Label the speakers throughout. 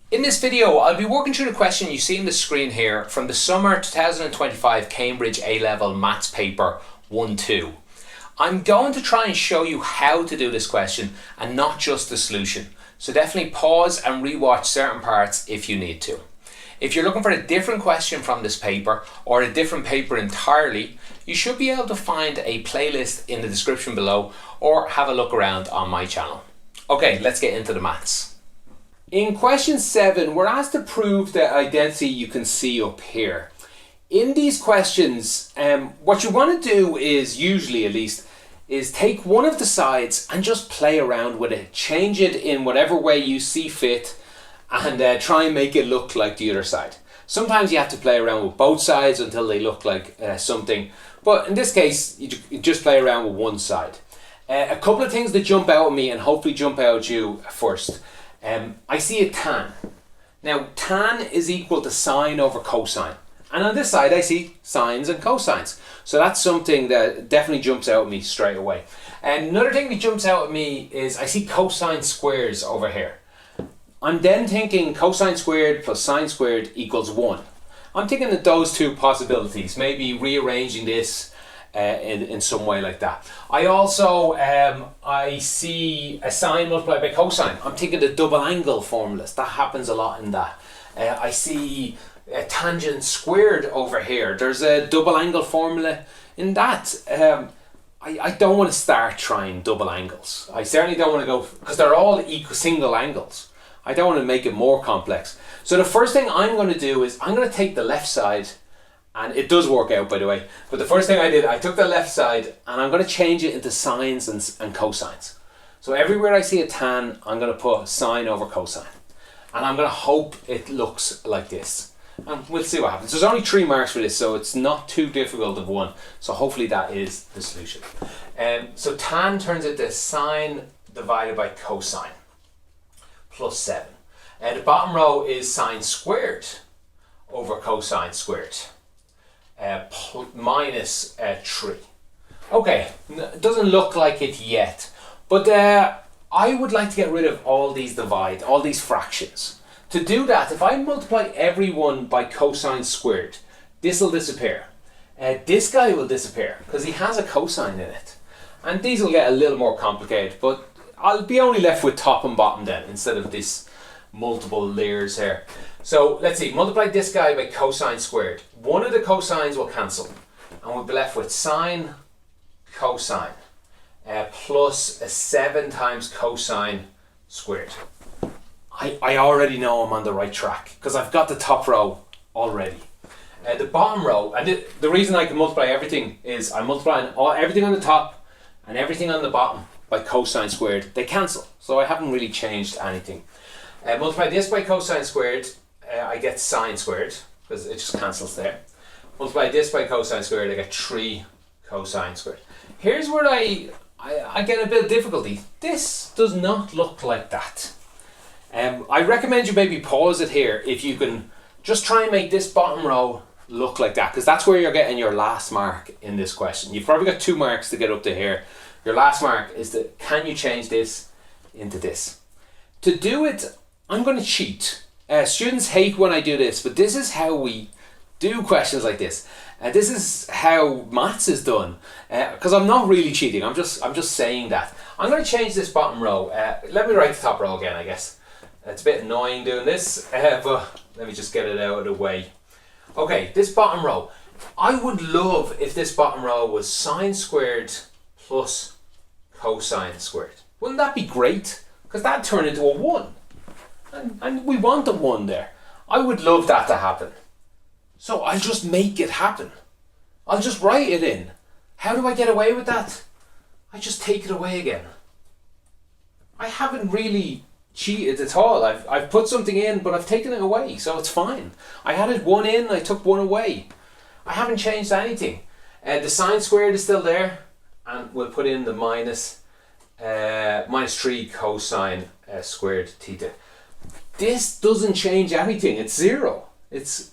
Speaker 1: In this video, I'll be working through the question you see on the screen here from the summer 2025 Cambridge A-Level Maths paper 1-2. I'm going to try and show you how to do this question and not just the solution. So definitely pause and rewatch certain parts if you need to. If you're looking for a different question from this paper or a different paper entirely, you should be able to find a playlist in the description below or have a look around on my channel. Okay, let's get into the maths. In question 7, we're asked to prove the identity you can see up here. In these questions, what you want to do is, usually at least, is take one of the sides and just play around with it. Change it in whatever way you see fit and try and make it look like the other side. Sometimes you have to play around with both sides until they look like something, but in this case, you just play around with one side. A couple of things that jump out at me and hopefully jump out at you first. I see a tan. Now tan is equal to sine over cosine, and on this side I see sines and cosines, so that's something that definitely jumps out at me straight away. And another thing that jumps out at me is I see cosine squares over here. I'm then thinking cosine squared plus sine squared equals 1. I'm thinking that those two possibilities, maybe rearranging this in some way like that. I also I see a sine multiplied by cosine. I'm thinking the double angle formulas. That happens a lot in that. I see a tangent squared over here. There's a double angle formula in that. I don't want to start trying double angles. I certainly don't want to go, because they're all equal single angles. I don't want to make it more complex. So the first thing I'm going to do is I'm going to take the left side. And it does work out, by the way. But the first thing I did, I took the left side and I'm going to change it into sines and cosines. So everywhere I see a tan, I'm going to put sine over cosine. And I'm going to hope it looks like this. And we'll see what happens. There's only 3 marks for this, so it's not too difficult of one. So hopefully that is the solution. So tan turns into sine divided by cosine plus 7. And the bottom row is sine squared over cosine squared. Minus 3. Okay, it doesn't look like it yet, but I would like to get rid of all these all these fractions. To do that, if I multiply everyone by cosine squared, this will disappear. This guy will disappear because he has a cosine in it, and these will get a little more complicated, but I'll be only left with top and bottom then instead of this multiple layers here. So let's see, multiply this guy by cosine squared. One of the cosines will cancel and we'll be left with sine cosine plus a 7 times cosine squared. I already know I'm on the right track because I've got the top row already. The bottom row, and the reason I can multiply everything is I'm multiplying everything on the top and everything on the bottom by cosine squared. They cancel, so I haven't really changed anything. Multiply this by cosine squared, I get sine squared, because it just cancels there. Multiply this by cosine squared, I get 3 cosine squared. Here's where I get a bit of difficulty. This does not look like that. I recommend you maybe pause it here if you can just try and make this bottom row look like that, because that's where you're getting your last mark in this question. You've probably got 2 marks to get up to here. Your last mark is can you change this into this? To do it, I'm going to cheat. Students hate when I do this, but this is how we do questions like this. This is how maths is done. Because I'm not really cheating. I'm just saying that. I'm going to change this bottom row. Let me write the top row again, I guess. It's a bit annoying doing this, but let me just get it out of the way. Okay, this bottom row. I would love if this bottom row was sine squared plus cosine squared. Wouldn't that be great? Because that'd turn into a 1. And we want a 1 there. I would love that to happen. So I'll just make it happen. I'll just write it in. How do I get away with that? I just take it away again. I haven't really cheated at all. I've put something in, but I've taken it away, so it's fine. I added 1 in, I took 1 away. I haven't changed anything. The sine squared is still there, and we'll put in the minus 3 cosine squared theta. This doesn't change anything. It's 0. It's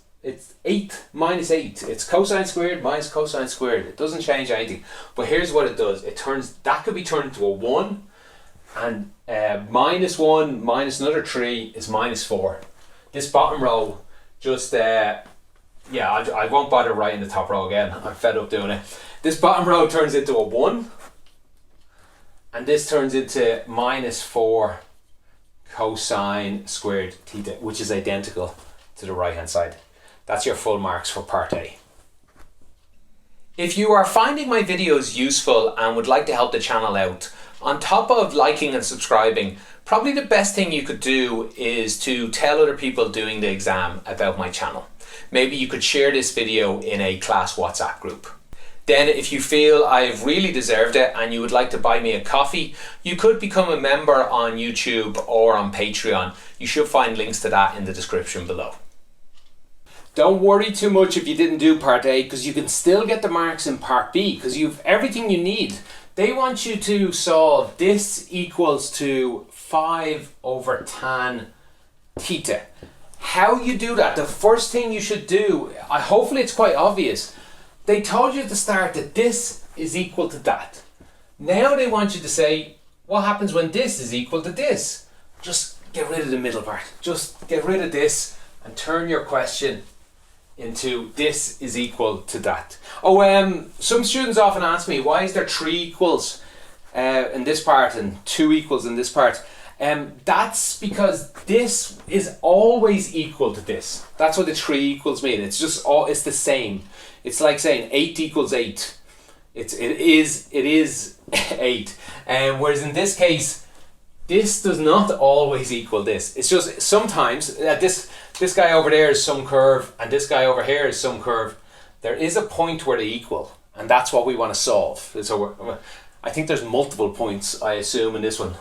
Speaker 1: 8 minus 8. It's cosine squared minus cosine squared. It doesn't change anything. But here's what it does. It turns, that could be turned into a 1, and minus 1 minus another 3 is minus 4. this bottom row just, yeah, I won't bother writing the top row again. I'm fed up doing it. This bottom row turns into a 1. And this turns into -4 cosine squared theta, which is identical to the right hand side. That's your full marks for part A. If you are finding my videos useful and would like to help the channel out, on top of liking and subscribing, probably the best thing you could do is to tell other people doing the exam about my channel. Maybe you could share this video in a class WhatsApp group. Then if you feel I've really deserved it and you would like to buy me a coffee, you could become a member on YouTube or on Patreon. You should find links to that in the description below. Don't worry too much if you didn't do part A, because you can still get the marks in part B because you've everything you need. They want you to solve this equals to 5 over tan theta. How you do that, the first thing you should do, hopefully it's quite obvious. They told you at the start that this is equal to that. Now they want you to say, what happens when this is equal to this? Just get rid of the middle part. Just get rid of this and turn your question into this is equal to that. Some students often ask me, why is there 3 equals in this part and 2 equals in this part? That's because this is always equal to this. That's what the 3 equals mean. It's just it's the same. It's like saying 8 equals 8. It is 8. Whereas in this case, this does not always equal this. It's just sometimes this guy over there is some curve and this guy over here is some curve. There is a point where they equal, and that's what we want to solve. So I think there's multiple points, I assume, in this one.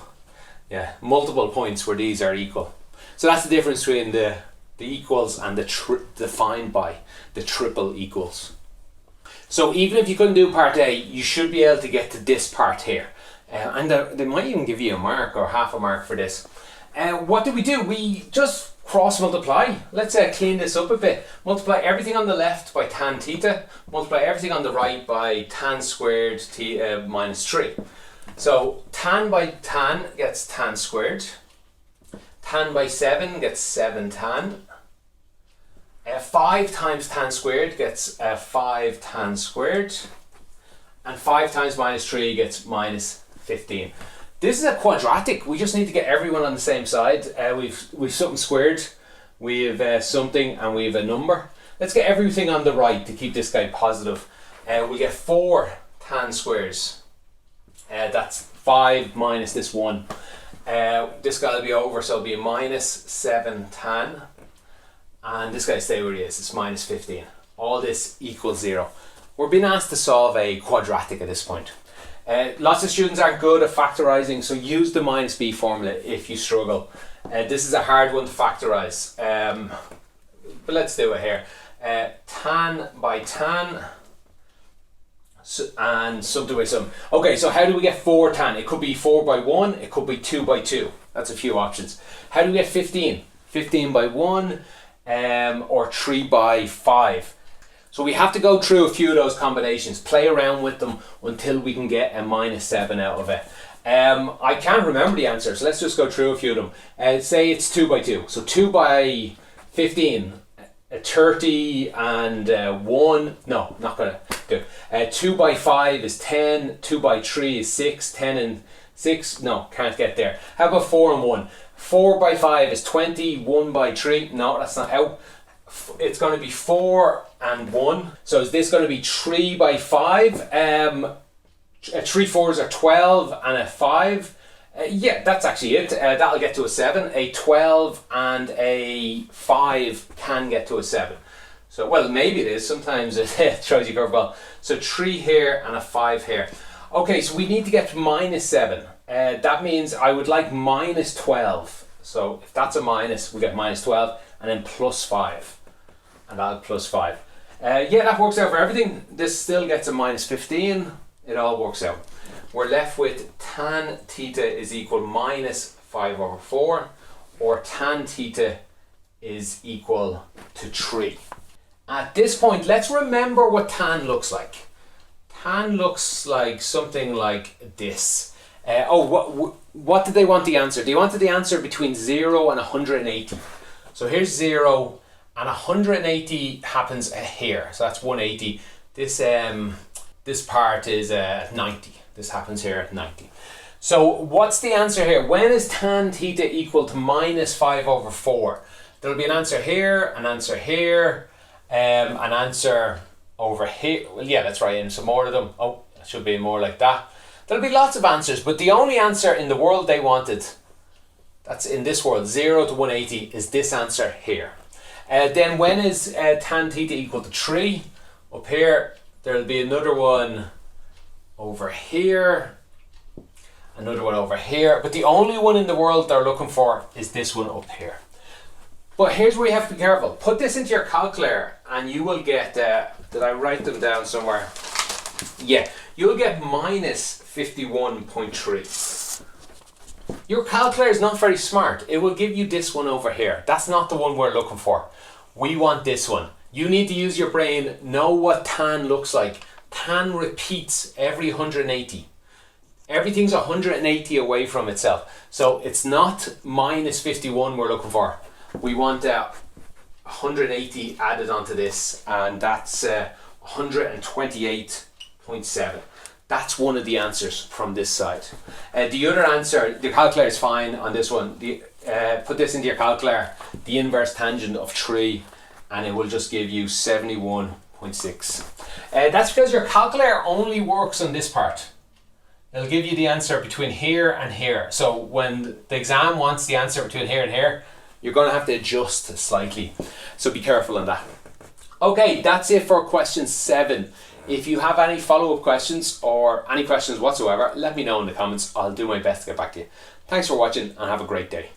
Speaker 1: Yeah, multiple points where these are equal. So that's the difference between the equals and the defined by the triple equals. So even if you couldn't do part A, you should be able to get to this part here. And they might even give you a mark or half a mark for this. What do? We just cross multiply. Let's clean this up a bit. Multiply everything on the left by tan theta. Multiply everything on the right by tan squared theta minus 3. So tan by tan gets tan squared. Tan by 7 gets 7 tan. 5 times tan squared gets 5 tan squared. And 5 times minus 3 gets minus 15. This is a quadratic. We just need to get everyone on the same side. We've something squared, we've something, and we have a number. Let's get everything on the right to keep this guy positive. We get 4 tan squares. That's 5 minus this 1. This guy will be over, so it'll be a minus 7 tan. And this guy stay where he is, it's minus 15. All this equals 0. We're being asked to solve a quadratic at this point. Lots of students aren't good at factorising, so use the minus b formula if you struggle. This is a hard one to factorise, but let's do it here. Tan by tan and something by some. Okay, so how do we get 4 tan? It could be 4 by 1, it could be 2 by 2. That's a few options. How do we get 15? 15 by 1 or 3 by 5. So we have to go through a few of those combinations, play around with them until we can get a minus 7 out of it. I can't remember the answer, so let's just go through a few of them. Say it's 2 by 2. So 2 by 15, 30 and 1, no, not going to do. 2 by 5 is 10, 2 by 3 is 6, 10 and 6, no, can't get there. How about 4 and 1? 4 by 5 is 20, 1 by 3, no, that's not out. It's going to be 4 and 1. So is this going to be 3 by 5? 3 fours are 12 and a 5. Yeah, that's actually it. That'll get to a 7. A 12 and a 5 can get to a 7. So, well, maybe it is. Sometimes it throws you a curveball. So 3 here and a 5 here. Okay, so we need to get to minus 7. That means I would like minus 12. So if that's a minus, we get minus 12 and then plus 5. And that'll plus 5. Yeah, that works out for everything. This still gets a minus 15. It all works out. We're left with tan theta is equal minus 5 over 4, or tan theta is equal to 3. At this point, let's remember what tan looks like. Tan looks like something like this. What did they want the answer? They wanted the answer between 0 and 180. So here's 0 and 180 happens here. So that's 180. This part is 90. This happens here at 90. So what's the answer here? When is tan theta equal to minus 5 over 4? There'll be an answer here, an answer here, an answer over here. Well, yeah, let's write in some more of them. Oh, it should be more like that. There'll be lots of answers, but the only answer in the world they wanted, that's in this world, 0 to 180, is this answer here. Then when is tan theta equal to 3? Up here, there'll be another one over here, another one over here, but the only one in the world they're looking for is this one up here. But here's where you have to be careful. Put this into your calculator and you will get, did I write them down somewhere? Yeah, you'll get minus 51.3. Your calculator is not very smart. It will give you this one over here. That's not the one we're looking for. We want this one. You need to use your brain, know what tan looks like. Tan repeats every 180. Everything's 180 away from itself. So it's not minus 51 we're looking for. We want 180 added onto this, and that's 128.7. That's one of the answers from this side. The other answer, the calculator is fine on this one. Put this into your calculator, the inverse tangent of 3, and it will just give you 71.6. That's because your calculator only works on this part. It'll give you the answer between here and here. So when the exam wants the answer between here and here, you're going to have to adjust slightly. So be careful on that. Okay, that's it for question 7. If you have any follow-up questions or any questions whatsoever, let me know in the comments. I'll do my best to get back to you. Thanks for watching and have a great day.